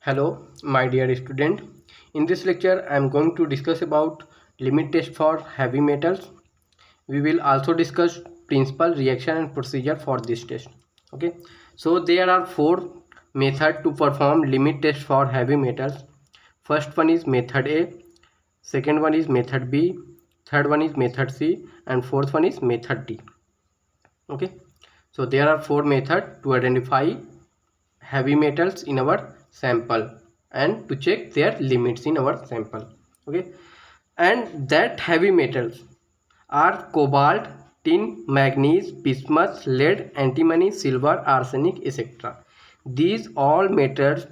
Hello, my dear student. In this lecture, I am going to discuss about limit test for heavy metals. We will also discuss principle, reaction, and procedure for this test. Okay. So there are four methods to perform limit test for heavy metals. First one is method A. Second one is method B. Third one is method C, and fourth one is method D. Okay. So there are four methods to identify heavy metals in our sample and to check their limits in our sample. Okay, and that heavy metals are cobalt, tin, manganese, bismuth, lead, antimony, silver, arsenic, etc. These all metals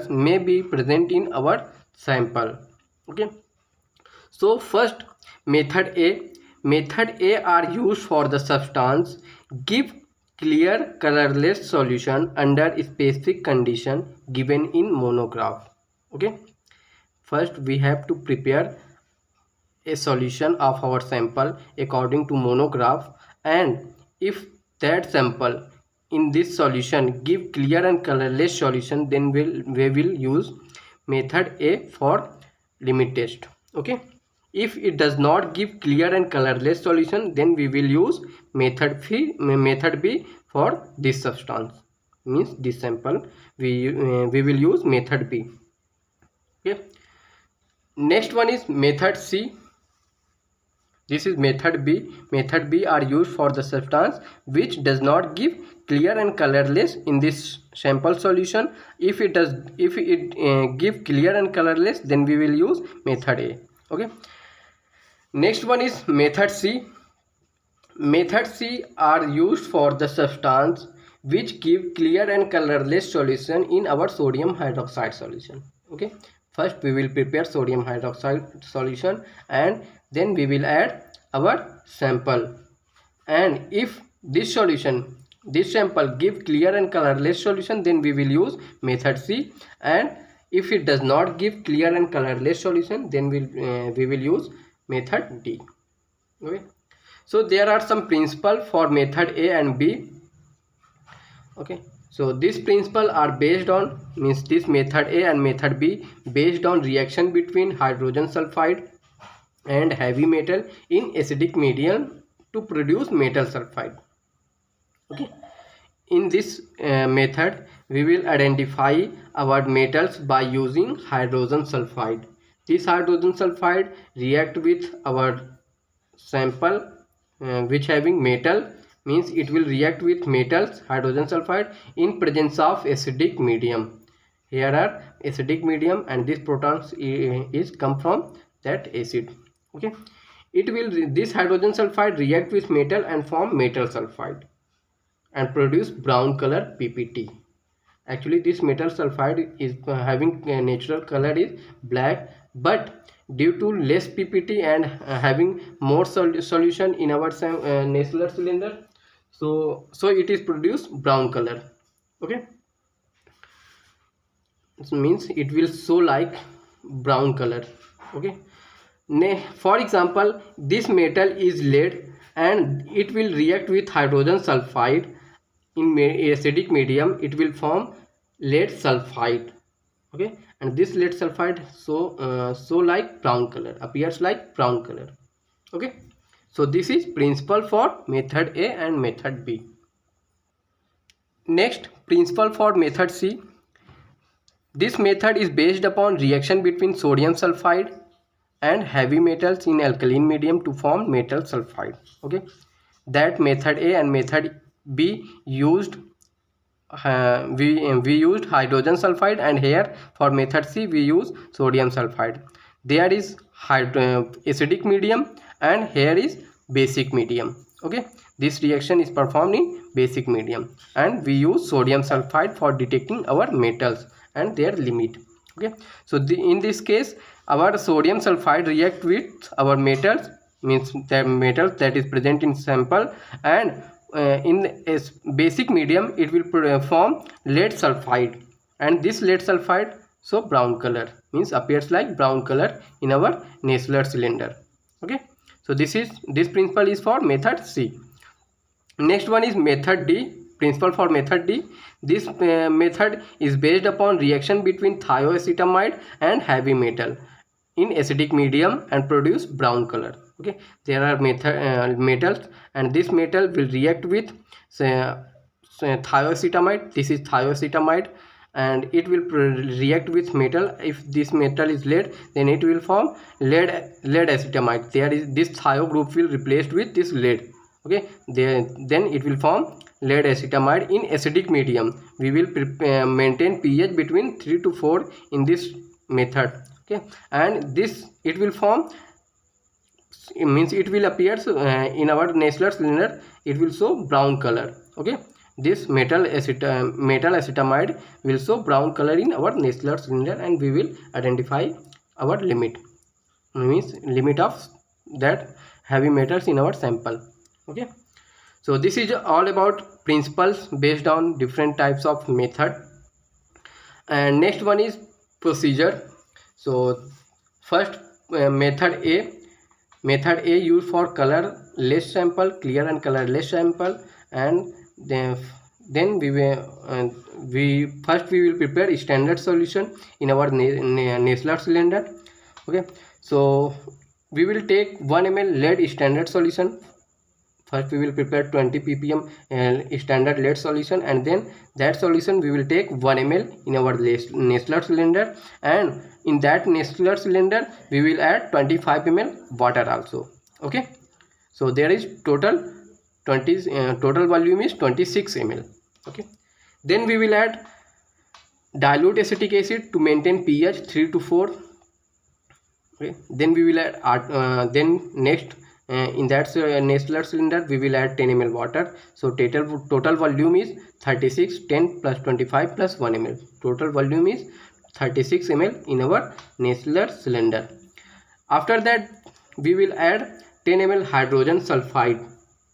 may be present in our sample. Okay, so first, method A are used for the substance give clear colorless solution under specific condition given in monograph. Okay, first we have to prepare a solution of our sample according to monograph, and if that sample in this solution give clear and colorless solution, then we will use method A for limit test. Okay, if it does not give clear and colorless solution, then we will use method B for this substance, means this sample we will use method B. Okay, next one is method C. This is method B. Method B are used for the substance which does not give clear and colorless in this sample solution. If it give clear and colorless, then we will use method A. Okay, next one is method C. Method C are used for the substance which give clear and colorless solution in our sodium hydroxide solution. Okay, first we will prepare sodium hydroxide solution and then we will add our sample, and if this sample give clear and colorless solution, then we will use method C, and if it does not give clear and colorless solution, then we will use method D. Okay, so there are some principles for method A and B. Okay, so these principles are based on, means this method A and method B based on reaction between hydrogen sulfide and heavy metal in acidic medium to produce metal sulfide. Okay, in this method we will identify our metals by using hydrogen sulfide. This hydrogen sulfide react with our sample which having metal, means it will react with metals hydrogen sulfide in presence of acidic medium. Here are acidic medium and this protons is come from that acid. Okay, this hydrogen sulfide react with metal and form metal sulfide and produce brown color PPT. Actually this metal sulfide is having a natural color is black, but due to less PPT and having more solution in our Nessler cylinder, so it is produced brown color. Okay, this means it will show like brown color. Okay, for example, this metal is lead and it will react with hydrogen sulfide in acidic medium. It will form lead sulfide. Okay, and this lead sulfide so like brown color, appears like brown color. Okay, so this is principle for method A and method B. Next, principle for method C. This method is based upon reaction between sodium sulfide and heavy metals in alkaline medium to form metal sulfide. Okay, that method A and method B used we used hydrogen sulfide, and here for method C we use sodium sulfide. There is acidic medium and here is basic medium. Okay, this reaction is performed in basic medium and we use sodium sulfide for detecting our metals and their limit. Okay, so in this case our sodium sulfide react with our metals, means the metals that is present in sample, and in a basic medium it will form lead sulfide, and this lead sulfide so brown color, means appears like brown color in our Nessler cylinder. Okay, so this principle is for method C. Next one is method D. principle for method D. This method is based upon reaction between thioacetamide and heavy metal in acidic medium and produce brown color. Okay, there are metals, and this metal will react with thioacetamide. This is thioacetamide, and it will react with metal. If this metal is lead, then it will form lead acetamide. There is this thio group will replaced with this lead. Okay, then it will form lead acetamide in acidic medium. We will maintain pH between 3 to 4 in this method. Okay, and this it will form, it means it will appear in our Nessler cylinder. It will show brown color. Okay, this metal acetamide will show brown color in our Nessler cylinder, and we will identify our limit, means limit of that heavy metals in our sample. Okay, so this is all about principles based on different types of method. And next one is procedure. So first, method A used for colorless sample, clear and colorless sample, and then we will prepare standard solution in our Nessler cylinder. Okay, so we will take 1 ml lead standard solution. First we will prepare 20 ppm standard lead solution, and then that solution we will take 1 ml in our Nessler cylinder, and in that Nessler cylinder we will add 25 ml water also. Okay, so there is total volume is 26 ml. Okay, then we will add dilute acetic acid to maintain pH 3 to 4. Okay, then we will add next in that Nessler cylinder we will add 10 ml water. So total volume is 36, 10 plus 25 plus 1 ml. Total volume is 36 ml in our Nessler cylinder. After that we will add 10 ml hydrogen sulfide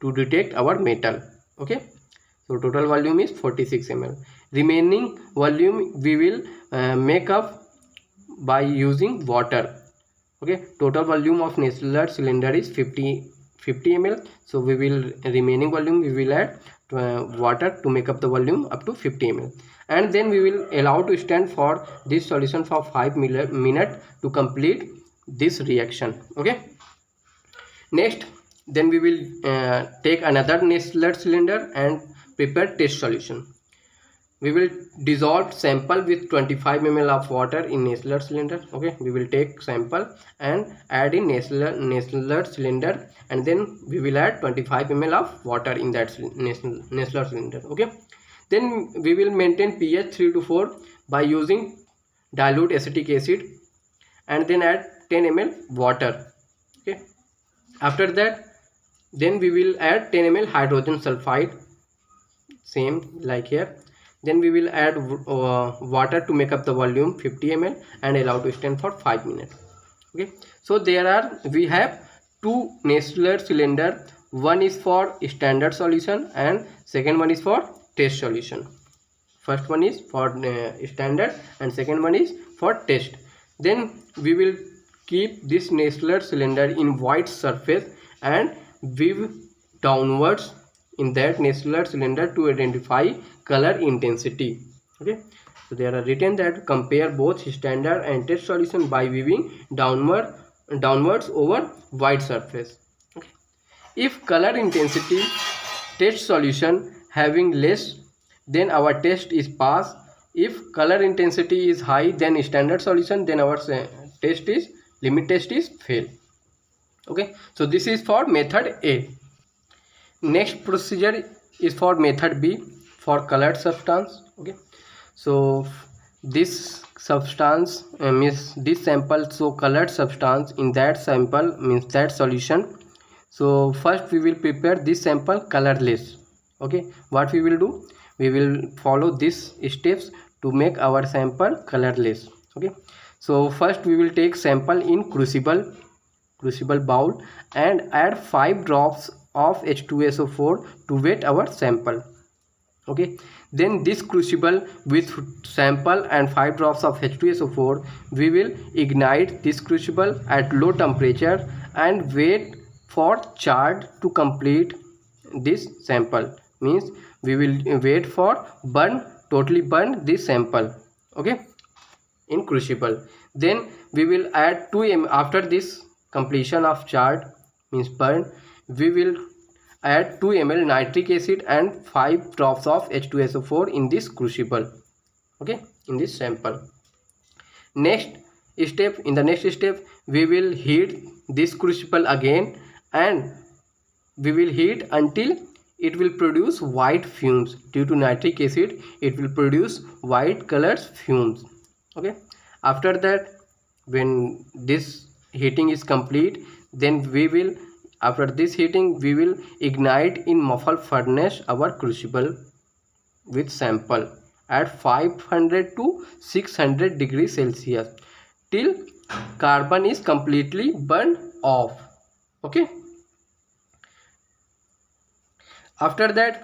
to detect our metal. Okay, so total volume is 46 ml. Remaining volume we will make up by using water. Okay, total volume of Nessler cylinder is 50 ml. So we will remaining volume we will add water to make up the volume up to 50 ml, and then we will allow to stand for this solution for 5 minutes to complete this reaction. Okay, next then we will take another Nessler cylinder and prepare test solution. We will dissolve sample with 25 ml of water in Nessler cylinder. Okay, we will take sample and add in Nessler cylinder, and then we will add 25 ml of water in that Nessler cylinder. Okay, then we will maintain pH 3 to 4 by using dilute acetic acid, and then add 10 ml water. Okay, after that then we will add 10 ml hydrogen sulfide, same like here. Then we will add water to make up the volume 50 ml and allow to stand for 5 minutes. Okay, so we have two Nessler cylinder. One is for standard solution and second one is for test solution. First one is for standard and second one is for test. Then we will keep this Nessler cylinder in white surface and weave downwards in that Nessler cylinder to identify color intensity. Okay, so there are written that compare both standard and test solution by weaving downwards over white surface. Okay, if color intensity test solution having less, then our test is pass. If color intensity is high then standard solution, then our limit test is fail. Okay, so this is for method A. Next procedure is for method B, for colored substance. Okay, so this substance means this sample show colored substance in that sample, means that solution. So first we will prepare this sample colorless. Okay, what we will do, we will follow these steps to make our sample colorless. Okay, so first we will take sample in crucible bowl and add 5 drops of H2SO4 to wet our sample. Okay, then this crucible with sample and 5 drops of H2SO4, we will ignite this crucible at low temperature and wait for charge to complete this sample, means we will wait for totally burn this sample, okay, in crucible. Then we will add 2 ml. After this completion of chart means burn, we will add 2 ml nitric acid and 5 drops of H2SO4 in this crucible, okay, in this sample. In the next step we will heat this crucible again, and we will heat until it will produce white fumes. Due to nitric acid, it will produce white colors fumes, okay. After that, when this heating is complete, then after this heating we will ignite in muffled furnace our crucible with sample at 500 to 600 degrees Celsius till carbon is completely burned off, okay. After that,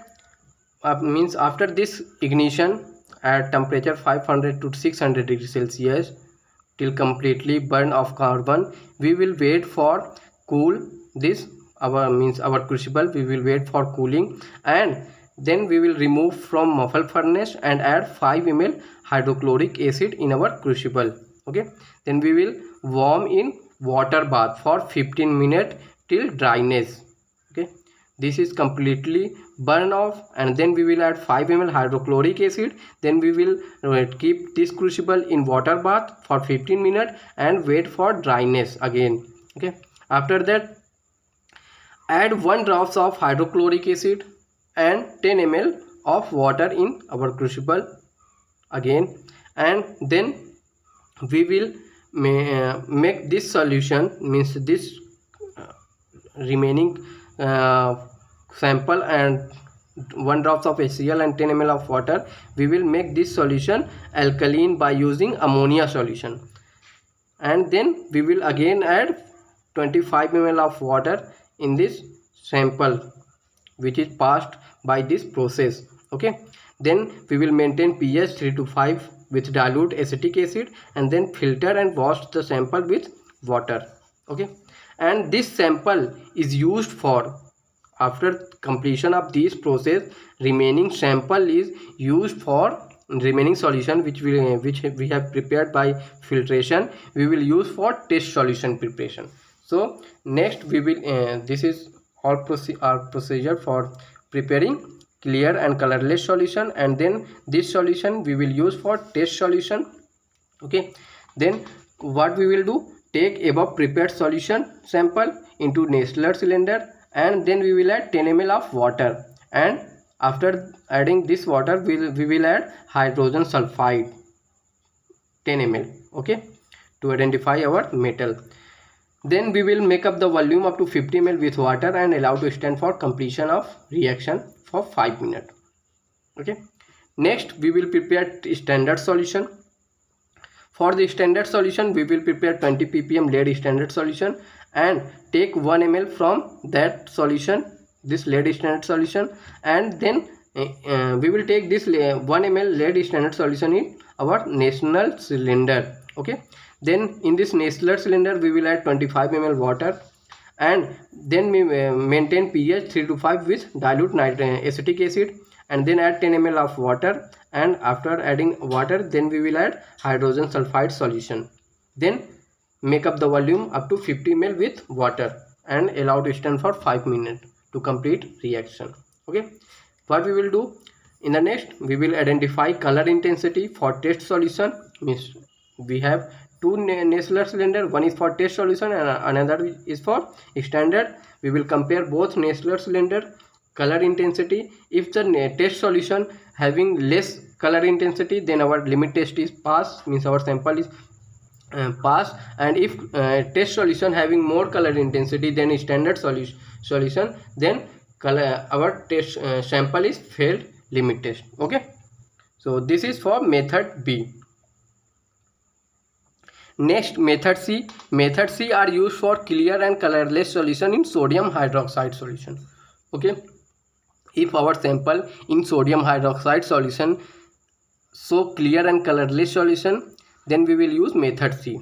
after this ignition at temperature 500 to 600 degrees Celsius till completely burn off carbon, we will wait for cool this our crucible. We will wait for cooling, and then we will remove from muffled furnace and add 5 ml hydrochloric acid in our crucible, okay. Then we will warm in water bath for 15 minutes till dryness, okay. This is completely burn off, and then we will add 5 ml hydrochloric acid. Then we will keep this crucible in water bath for 15 minutes and wait for dryness again, okay. After that, add 1 drops of hydrochloric acid and 10 ml of water in our crucible again, and then we will make this solution, means this remaining sample and 1 drops of HCl and 10 ml of water, we will make this solution alkaline by using ammonia solution, and then we will again add 25 ml of water in this sample which is passed by this process, okay. Then we will maintain pH 3 to 5 with dilute acetic acid, and then filter and wash the sample with water, okay. And this sample is used for, after completion of this process, remaining sample is used for remaining solution which we have prepared by filtration, we will use for test solution preparation. So next we will this is all our procedure for preparing clear and colorless solution, and then this solution we will use for test solution, okay. Then what we will do, take above prepared solution sample into Nessler cylinder, and then we will add 10 ml of water, and after adding this water we will add hydrogen sulfide 10 ml, okay, to identify our metal. Then we will make up the volume up to 50 ml with water and allow to stand for completion of reaction for 5 minutes, okay. Next we will prepare standard solution. For the standard solution we will prepare 20 ppm lead standard solution and take 1 ml from that solution, this lead standard solution, and then we will take this 1 ml lead standard solution in our Nessler cylinder, okay. Then in this Nessler cylinder we will add 25 ml water, and then we maintain pH 3 to 5 with dilute acetic acid, and then add 10 ml of water, and after adding water then we will add hydrogen sulfide solution. Then make up the volume up to 50 ml with water and allow to stand for 5 minutes to complete reaction, okay. What we will do in the next, we will identify color intensity for test solution. Means we have 2 Nessler cylinder, one is for test solution and another is for standard. We will compare both Nessler cylinder color intensity. If the test solution having less color intensity, then our limit test is pass, means our sample is pass, and if test solution having more color intensity than standard solution, then our test sample is failed limit test, okay. So this is for method B. Next, method C. Method C are used for clear and colorless solution in sodium hydroxide solution, okay. If our sample in sodium hydroxide solution show clear and colorless solution, then we will use method C,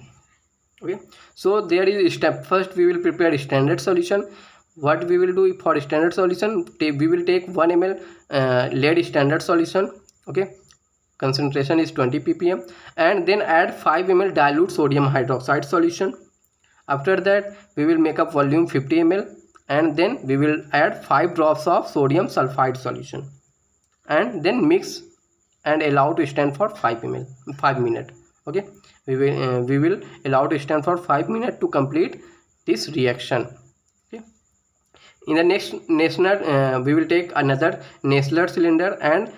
okay. So there is step, first we will prepare standard solution. what we will do for standard solution, we will take 1 ml lead standard solution, okay, concentration is 20 ppm, and then add 5 ml dilute sodium hydroxide solution. After that we will make up volume 50 ml, and then we will add 5 drops of sodium sulfide solution, and then mix and allow to stand for 5 minutes. Okay, we will allow to stand for 5 minutes to complete this reaction. Okay, in the next we will take another Nessler cylinder and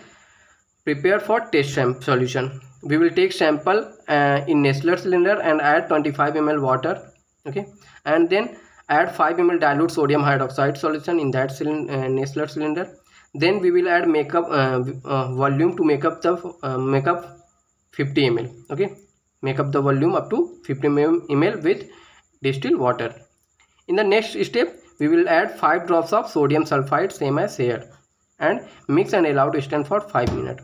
prepare for test solution. We will take sample in Nessler cylinder and add 25 ml water, okay, and then add 5 ml dilute sodium hydroxide solution in that Nessler cylinder. Then we will add volume to make up 50 ml, okay, make up the volume up to 50 ml with distilled water. In the next step we will add 5 drops of sodium sulfide, same as here, and mix and allow to stand for 5 minutes.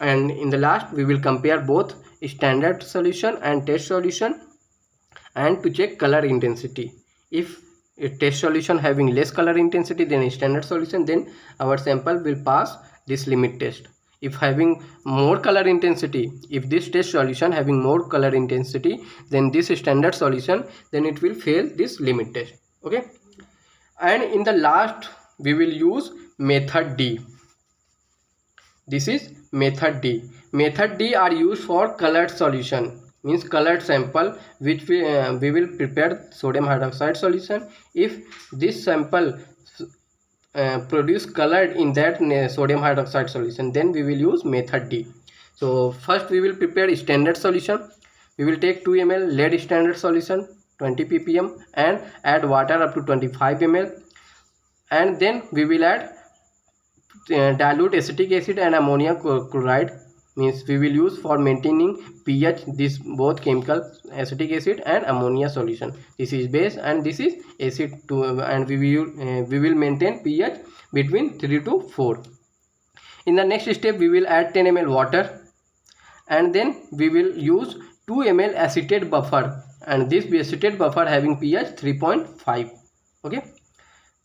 And in the last we will compare both standard solution and test solution and to check color intensity. If a test solution having less color intensity than a standard solution, then our sample will pass this limit test. If having more color intensity, if this test solution having more color intensity than this standard solution, then it will fail this limit test. Okay, and in the last we will use method D. This is method D. Method D are used for colored solution, means colored sample, which we will prepare sodium hydroxide solution. If this sample produce colored in that sodium hydroxide solution, then we will use method D. So first we will prepare standard solution. We will take 2 ml lead standard solution, 20 ppm, and add water up to 25 ml, and then we will add dilute acetic acid and ammonia chloride, means we will use for maintaining pH this both chemical, acetic acid and ammonia solution. This is base and this is acid to, and we will maintain pH between 3 to 4. In the next step we will add 10 ml water, and then we will use 2 ml acetate buffer, and this acetate buffer having pH 3.5. okay,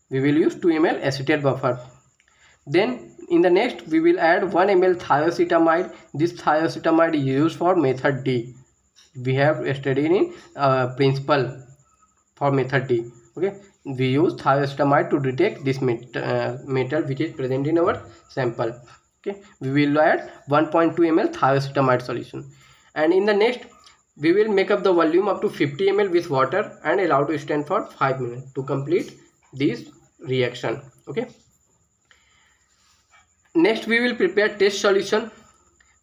we will use 2 ml acetate buffer. Then in the next we will add 1 ml thiacetamide. This thiacetamide is used for method D. We have studied in principle for method D. Okay, we use thiacetamide to detect this metal which is present in our sample. Okay, we will add 1.2 ml thiacetamide solution, and in the next we will make up the volume up to 50 ml with water and allow to stand for 5 minutes to complete this reaction. Okay, next we will prepare test solution.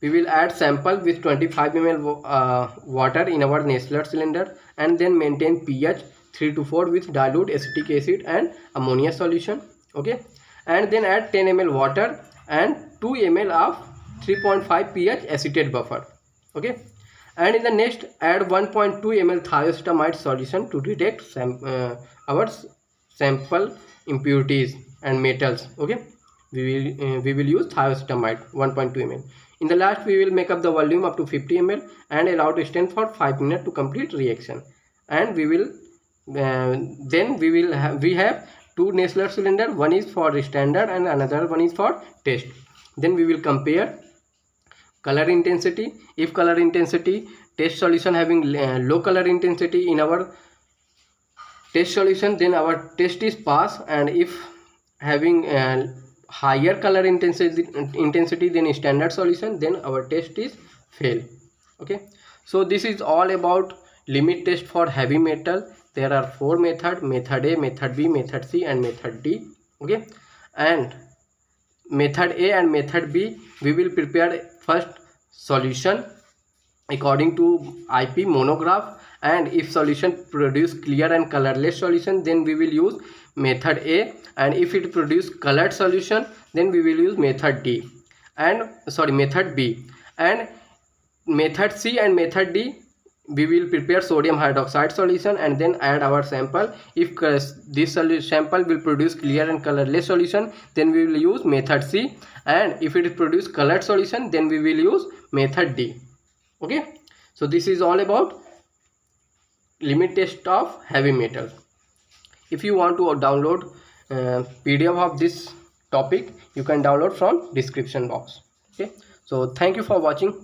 We will add sample with 25 ml water in our Nessler cylinder, and then maintain pH 3 to 4 with dilute acetic acid and ammonia solution. Okay, and then add 10 ml water and 2 ml of 3.5 pH acetate buffer. Okay, and in the next add 1.2 ml thiacetamide solution to detect our sample impurities and metals. Okay, we will use thiacetamide 1.2 ml. In the last we will make up the volume up to 50 ml and allow to stand for 5 minutes to complete reaction. And we will then we have 2 Nessler cylinder, one is for standard and another one is for test. Then we will compare color intensity. If color intensity test solution having low color intensity in our test solution, then our test is pass, and if having higher color intensity than standard solution, then our test is fail. Okay, so this is all about limit test for heavy metal. There are 4 methods: method A, method B, method C, and method D. Okay, and method A and method B we will prepare first solution according to IP monograph, and if solution produce clear and colorless solution, then we will use method A, and if it produce colored solution, then we will use method D and method B. And method C and method D we will prepare sodium hydroxide solution and then add our sample. If this sample will produce clear and colorless solution, then we will use method C, and if it produce colored solution, then we will use method D. Okay, so this is all about limit test of heavy metal. If you want to download PDF of this topic, you can download from description box. Okay, so thank you for watching.